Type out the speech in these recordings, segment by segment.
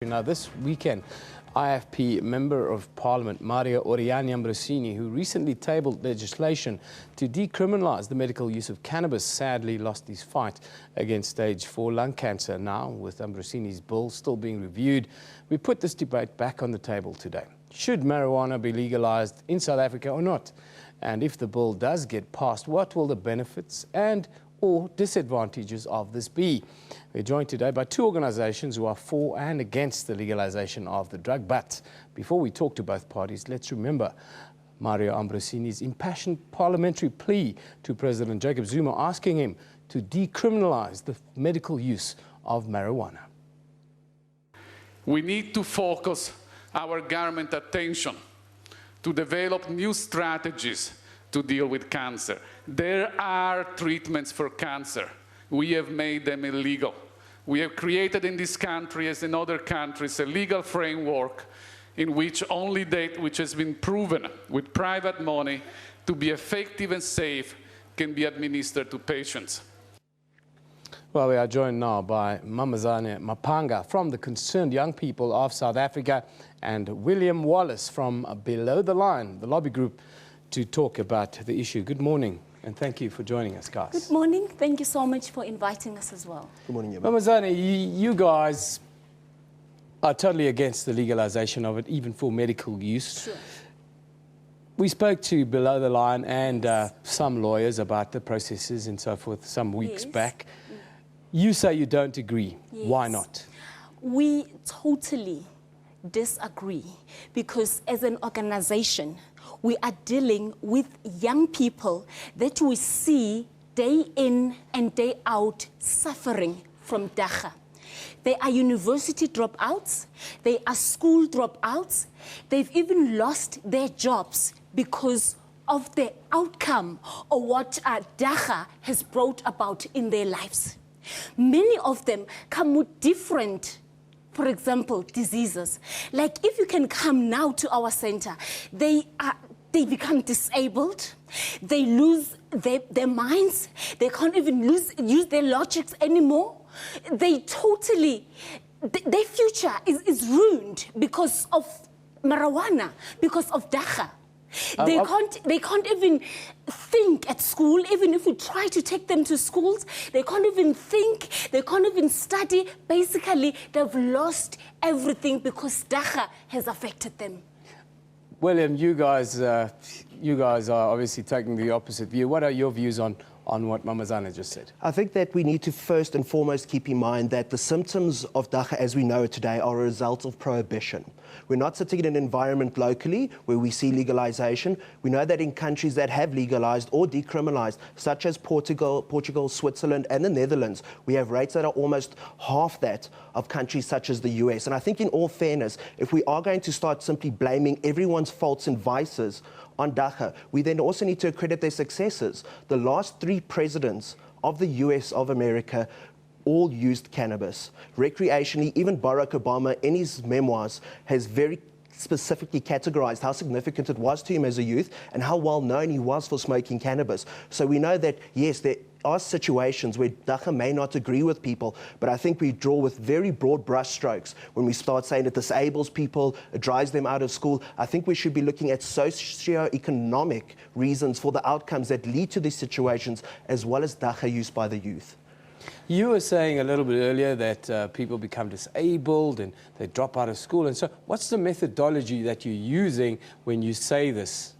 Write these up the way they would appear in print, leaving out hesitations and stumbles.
Now, this weekend, IFP Member of Parliament Mario Ambrosini, who recently tabled legislation to decriminalise the medical use of cannabis, sadly lost his fight against stage 4 lung cancer. Now, with Ambrosini's bill still being reviewed, we put this debate back on the table today. Should marijuana be legalised in South Africa or not? And if the bill does get passed, what will the benefits or disadvantages of this be? We're joined today by two organisations who are for and against the legalisation of the drug. But before we talk to both parties, let's remember Mario Ambrosini's impassioned parliamentary plea to President Jacob Zuma, asking him to decriminalise the medical use of marijuana. We need to focus our government attention to develop new strategies to deal with cancer. There are treatments for cancer. We have made them illegal. We have created in this country, as in other countries, a legal framework in which only that which has been proven with private money to be effective and safe can be administered to patients. Well, we are joined now by Mamazane Mapanga from the Concerned Young People of South Africa and William Wallace from Below the Line, the lobby group, to talk about the issue. Good morning, and thank you for joining us, guys. Good morning. Thank you so much for inviting us as well. Good morning, Mamazane, you guys are totally against the legalisation of it, even for medical use. Sure. We spoke to Below the Line and some lawyers about the processes and so forth some weeks back. You say you don't agree. Yes. Why not? We totally disagree because as an organization, we are dealing with young people that we see day in and day out suffering from dagga. They are university dropouts, they are school dropouts, they've even lost their jobs because of the outcome of what dagga has brought about in their lives. Many of them come with different, for example, diseases. Like if you can come now to our center, they become disabled, they lose their minds, they can't even use their logics anymore. They totally, their future is ruined because of marijuana, because of dagga. They can't even think at school. Even if we try to take them to schools, they can't even think, they can't even study. Basically, they've lost everything because dagga has affected them. William, you guys are obviously taking the opposite view. What are your views on what Mamazane just said? I think that we need to first and foremost keep in mind that the symptoms of dagga as we know it today are a result of prohibition. We're not sitting in an environment locally where we see legalization. We know that in countries that have legalized or decriminalized, such as Portugal, Switzerland and the Netherlands, we have rates that are almost half that of countries such as the US. And I think in all fairness, if we are going to start simply blaming everyone's faults and vices on dagga, we then also need to accredit their successes. The last 3 presidents of the US of America all used cannabis recreationally. Even Barack Obama, in his memoirs, has very specifically categorized how significant it was to him as a youth and how well known he was for smoking cannabis. So we know that, yes, there are situations where dagga may not agree with people, but I think we draw with very broad brushstrokes when we start saying it disables people, it drives them out of school. I think we should be looking at socio-economic reasons for the outcomes that lead to these situations, as well as dagga use by the youth. You were saying a little bit earlier that people become disabled and they drop out of school. And so what's the methodology that you're using when you say this?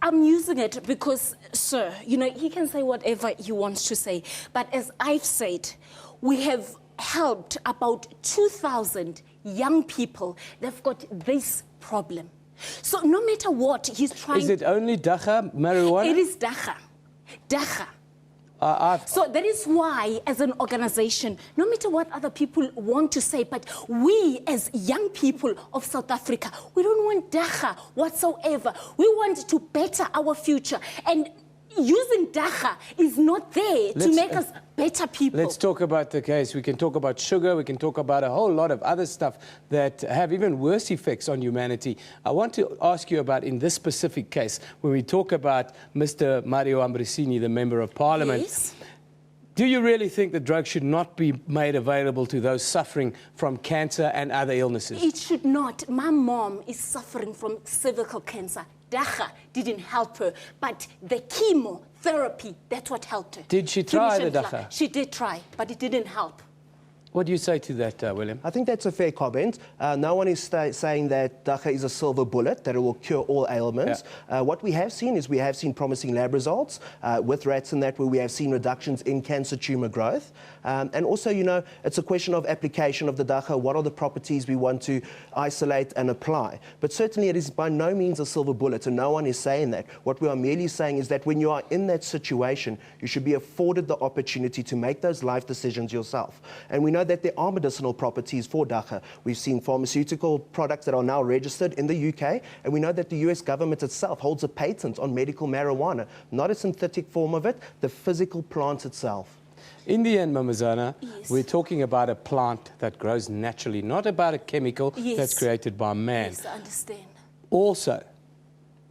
I'm using it because, sir, you know, he can say whatever he wants to say. But as I've said, we have helped about 2,000 young people that've got this problem. So no matter what he's trying... Is it only dagga, marijuana? It is dagga. Dagga. So that is why, as an organization, no matter what other people want to say, but we as young people of South Africa, we don't want dagga whatsoever. We want to better our future. And using dagga is not there to make us better people. Let's talk about the case. We can talk about sugar. We can talk about a whole lot of other stuff that have even worse effects on humanity. I want to ask you about, in this specific case, when we talk about Mr. Mario Ambrosini, the Member of Parliament, yes. Do you really think the drug should not be made available to those suffering from cancer and other illnesses? It should not. My mom is suffering from cervical cancer. Dagga didn't help her, but the chemotherapy, that's what helped her. Did she try the Finish dagga? She did try, but it didn't help. What do you say to that, William? I think that's a fair comment. No one is saying that dagga is a silver bullet, that it will cure all ailments. Yeah. What we have seen is we have seen promising lab results with rats and that, where we have seen reductions in cancer tumor growth. And also, you know, it's a question of application of the dagga. What are the properties we want to isolate and apply? But certainly it is by no means a silver bullet, and no one is saying that. What we are merely saying is that when you are in that situation, you should be afforded the opportunity to make those life decisions yourself. And we know that there are medicinal properties for dagga. We've seen pharmaceutical products that are now registered in the UK, and we know that the US government itself holds a patent on medical marijuana, not a synthetic form of it, the physical plant itself. In the end, Mamazana, Yes. we're talking about a plant that grows naturally, not about a chemical Yes. that's created by man. Yes, I understand. Also,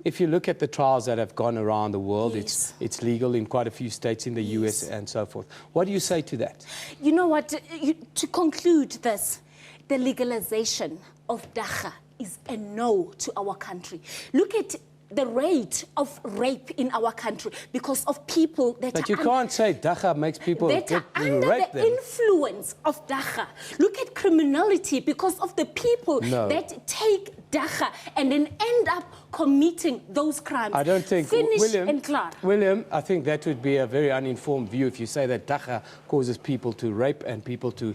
if you look at the trials that have gone around the world, Yes. it's legal in quite a few states in the US and so forth. What do you say to that? You know what? To conclude this, the legalization of dagga is a no to our country. Look at the rate of rape in our country because of people that But you are can't say dagga makes people that get are under rape the them. influence of dagga. Look at criminality because of the people No. that take dagga and then end up committing those crimes. I don't think, Finish William, and clear. William, I think that would be a very uninformed view if you say that dagga causes people to rape and people to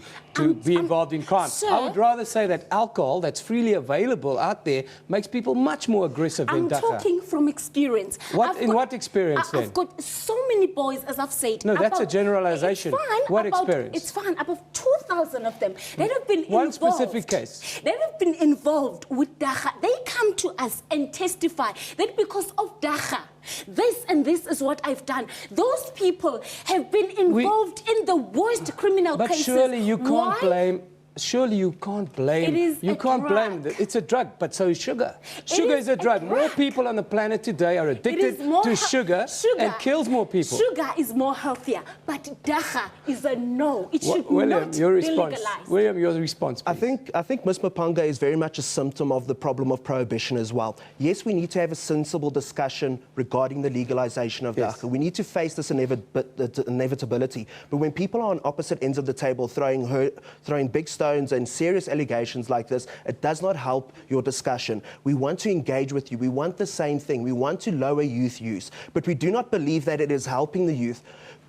be involved in crime. Sir, I would rather say that alcohol that's freely available out there makes people much more aggressive I'm than dagga. talking from experience. In what experience then? I've got so many boys, as I've said. No, that's a generalization. It's fine. What experience? It's fine. About 2,000 of them that have been One involved. specific case. That have been involved with dagga. They come to us and testify that because of dagga, this and this is what I've done. Those people have been involved in the worst criminal But cases. surely you can't Why? blame. Surely you can't blame. It is you a can't blame. drug. It's a drug, but so is sugar. Sugar is a drug. More drug. people on the planet today are It addicted is more to sugar and kills more people. Sugar is more healthier, but dagga is a no. It should William, not your be response. legalized. William, your response, I please. think Ms. Mapanga is very much a symptom of the problem of prohibition as well. Yes, we need to have a sensible discussion regarding the legalization of Yes. dagga. We need to face this inevitability. But when people are on opposite ends of the table throwing big stones and serious allegations like this, it does not help your discussion. We want to engage with you. We want the same thing. We want to lower youth use. But we do not believe that it is helping the youth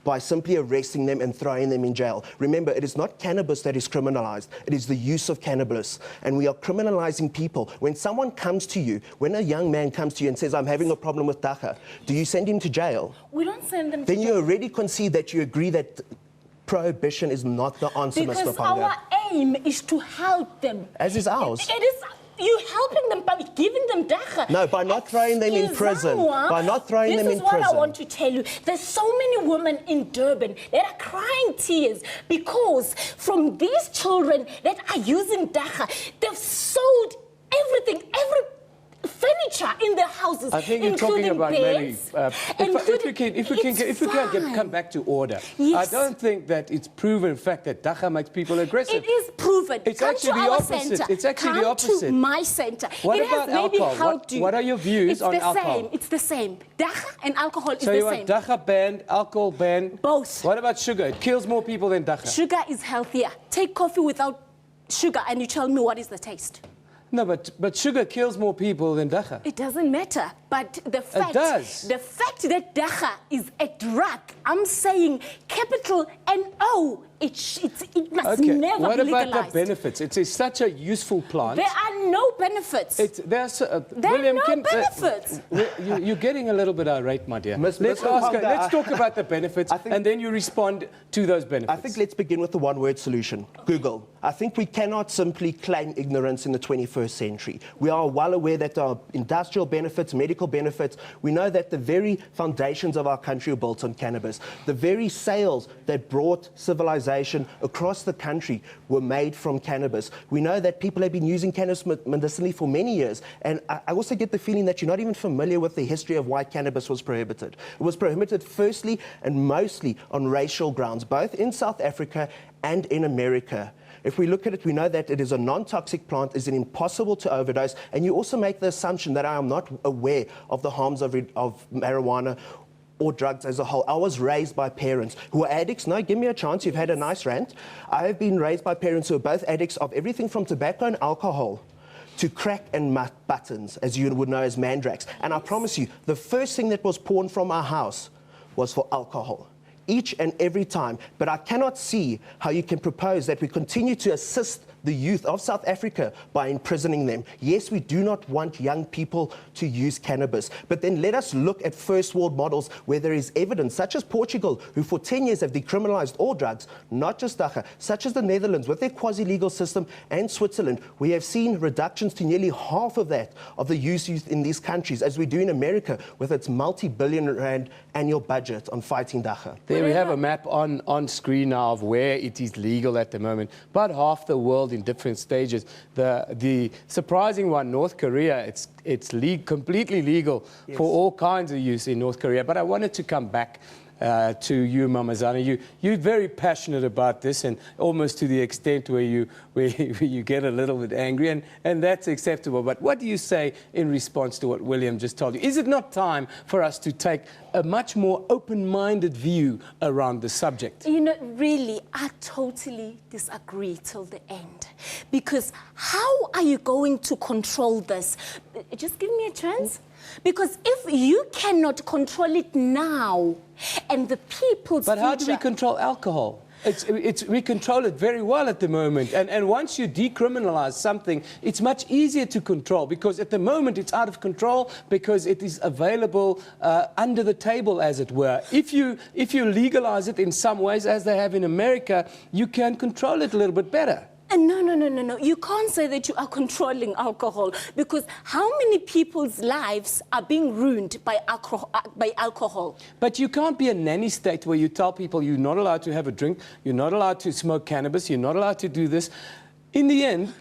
by simply arresting them and throwing them in jail. Remember, it is not cannabis that is criminalized. It is the use of cannabis. And we are criminalizing people. When someone comes to you, when a young man comes to you and says, I'm having a problem with dagga, do you send him to jail? We don't send them to Then you jail. already concede that you agree that prohibition is not the answer, Mr. Because Panga. our aim is to help them. As is ours. It is you helping them by giving them dagga. No, by not throwing them in prison. By not throwing them in This is what prison. I want to tell you. There's so many women in Durban that are crying tears because from these children that are using dagga, they've sold everything, every furniture in their houses, I think you're talking including about Mary. beds, If we can fine. come back to order, Yes. I don't think that it's proven fact that dagga makes people aggressive. It is proven. It's Come actually to the our opposite. Center. It's actually the Come opposite. to my center. What it about has maybe alcohol? helped you. What are your views it's on the alcohol? Same. It's the same. Dagga and alcohol is So the you same. want dagga banned, alcohol banned? Both. What about sugar? It kills more people than dagga. Sugar is healthier. Take coffee without sugar and you tell me what is the taste. No, but sugar kills more people than dagga. It doesn't matter. But the fact, does. the fact that dagga is a drug, I'm saying capital N-O, it must Okay, never what be about legalized. the benefits? It's such a useful plant. There are no benefits. There are William, no benefits. You're getting a little bit irate, my dear. Miss Let's Mapanga, talk about the benefits, and then you respond to those benefits. I think let's begin with the one-word solution, Google. I think we cannot simply claim ignorance in the 21st century. We are well aware that there are industrial benefits, medical benefits. We know that the very foundations of our country are built on cannabis. The very sales that brought civilization legalization across the country were made from cannabis. We know that people have been using cannabis medicinally for many years, and I also get the feeling that you're not even familiar with the history of why cannabis was prohibited. It was prohibited firstly and mostly on racial grounds, both in South Africa and in America. If we look at it, we know that it is a non-toxic plant, is impossible to overdose, and you also make the assumption that I am not aware of the harms of marijuana or drugs as a whole. I was raised by parents who are addicts. No, give me a chance, you've had a nice rant. I have been raised by parents who are both addicts of everything from tobacco and alcohol to crack and buttons, as you would know as mandrax. And I promise you, the first thing that was pawned from our house was for alcohol. Each and every time. But I cannot see how you can propose that we continue to assist the youth of South Africa by imprisoning them. Yes, we do not want young people to use cannabis, but then let us look at first world models where there is evidence, such as Portugal, who for 10 years have decriminalized all drugs, not just dacha, such as the Netherlands with their quasi-legal system, and Switzerland. We have seen reductions to nearly half of that of the youth in these countries, as we do in America with its multi-billion rand annual budget on fighting dacha. There we have a map on screen now of where it is legal at the moment. About half the world in different stages. The surprising one, North Korea, it's completely legal for all kinds of use in North Korea. But I wanted to come back to you, Mamazana. You're very passionate about this, and almost to the extent where you get a little bit angry, and that's acceptable. But what do you say in response to what William just told you? Is it not time for us to take a much more open-minded view around the subject? You know, really, I totally disagree till the end. Because how are you going to control this? Just give me a chance. Because if you cannot control it now, and the people's But how do we control alcohol? We control it very well at the moment. And once you decriminalize something, it's much easier to control, because at the moment it's out of control because it is available under the table, as it were. If you legalize it in some ways, as they have in America, you can control it a little bit better. No. You can't say that you are controlling alcohol, because how many people's lives are being ruined by alcohol? But you can't be a nanny state where you tell people you're not allowed to have a drink, you're not allowed to smoke cannabis, you're not allowed to do this. In the end,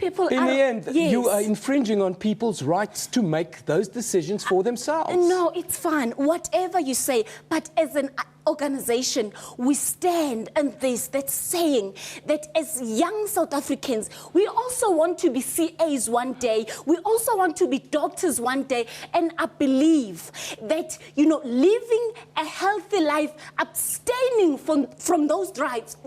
yes. You are infringing on people's rights to make those decisions for themselves. No, it's fine, whatever you say, but as an organization, we stand in this, that's saying that as young South Africans, we also want to be CAs one day, we also want to be doctors one day, and I believe that, you know, living a healthy life, abstaining from those drugs,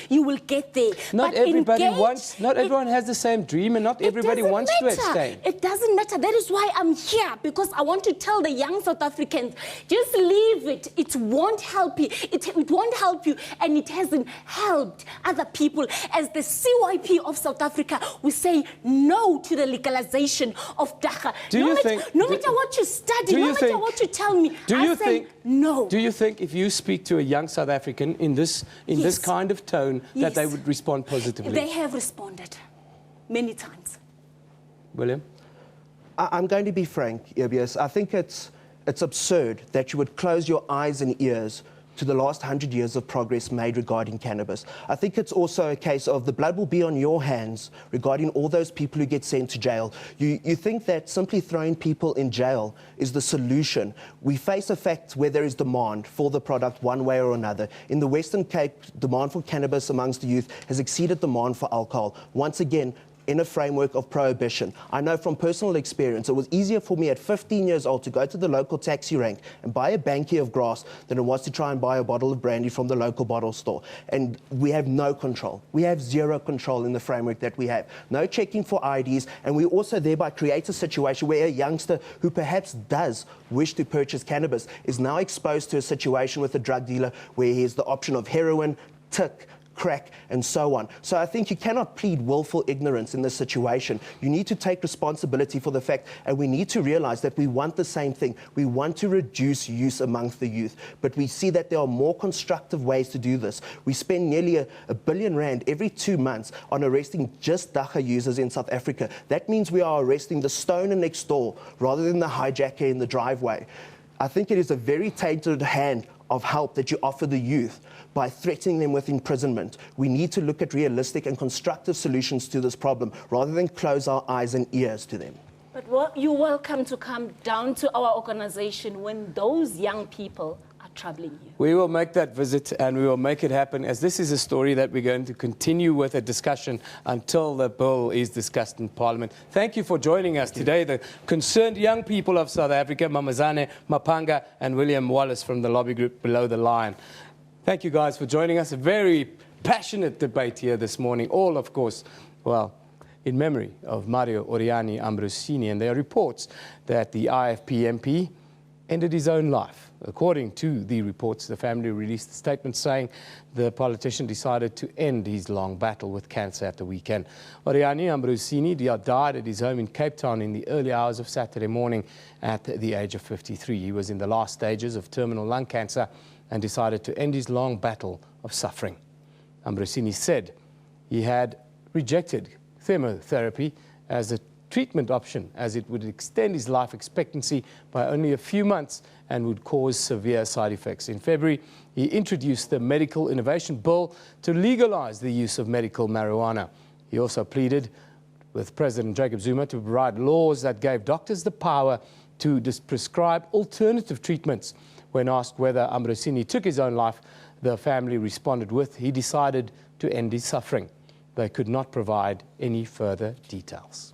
you will get there. Not everyone has the same dream, and not everybody wants to abstain. It doesn't matter. That is why I'm here, because I want to tell the young South Africans, just leave it. It won't help you. It won't help you, and it hasn't helped other people. As the CYP of South Africa, we say no to the legalization of dacha. No matter what you study, no matter what you tell me, I say no. Do you think if you speak to a young South African in this kind of tone, that they would respond positively? They have responded many times. William? I'm going to be frank, Ebius. I think it's absurd that you would close your eyes and ears to the last 100 years of progress made regarding cannabis. I think it's also a case of the blood will be on your hands regarding all those people who get sent to jail. You think that simply throwing people in jail is the solution. We face a fact where there is demand for the product one way or another. In the Western Cape, demand for cannabis amongst the youth has exceeded demand for alcohol. Once again, in a framework of prohibition. I know from personal experience, it was easier for me at 15 years old to go to the local taxi rank and buy a bankie of grass than it was to try and buy a bottle of brandy from the local bottle store. And we have no control. We have zero control in the framework that we have. No checking for IDs, and we also thereby create a situation where a youngster who perhaps does wish to purchase cannabis is now exposed to a situation with a drug dealer where he has the option of heroin, tick, crack, and so on. So I think you cannot plead willful ignorance in this situation. You need to take responsibility for the fact, and we need to realize that we want the same thing. We want to reduce use amongst the youth, but we see that there are more constructive ways to do this. We spend nearly a billion rand every 2 months on arresting just dacha users in South Africa. That means we are arresting the stoner next door rather than the hijacker in the driveway. I think it is a very tainted hand of help that you offer the youth by threatening them with imprisonment. We need to look at realistic and constructive solutions to this problem rather than close our eyes and ears to them. But you're welcome to come down to our organization when those young people are troubling you. We will make that visit and we will make it happen, as this is a story that we're going to continue with a discussion until the bill is discussed in Parliament. Thank you for joining us today, the concerned young people of South Africa, Mamazane Mapanga and William Wallace from the lobby group Below the Line. Thank you guys for joining us. A very passionate debate here this morning, all of course, well, in memory of Mario Oriani Ambrosini, and there are reports that the IFP MP ended his own life. According to the reports, the family released a statement saying the politician decided to end his long battle with cancer at the weekend. Oriani Ambrosini died at his home in Cape Town in the early hours of Saturday morning at the age of 53. He was in the last stages of terminal lung cancer and decided to end his long battle of suffering. Ambrosini said he had rejected chemotherapy as a treatment option, as it would extend his life expectancy by only a few months and would cause severe side effects. In February, he introduced the Medical Innovation Bill to legalize the use of medical marijuana. He also pleaded with President Jacob Zuma to provide laws that gave doctors the power to prescribe alternative treatments. When asked whether Ambrosini took his own life, the family responded with, he decided to end his suffering. They could not provide any further details.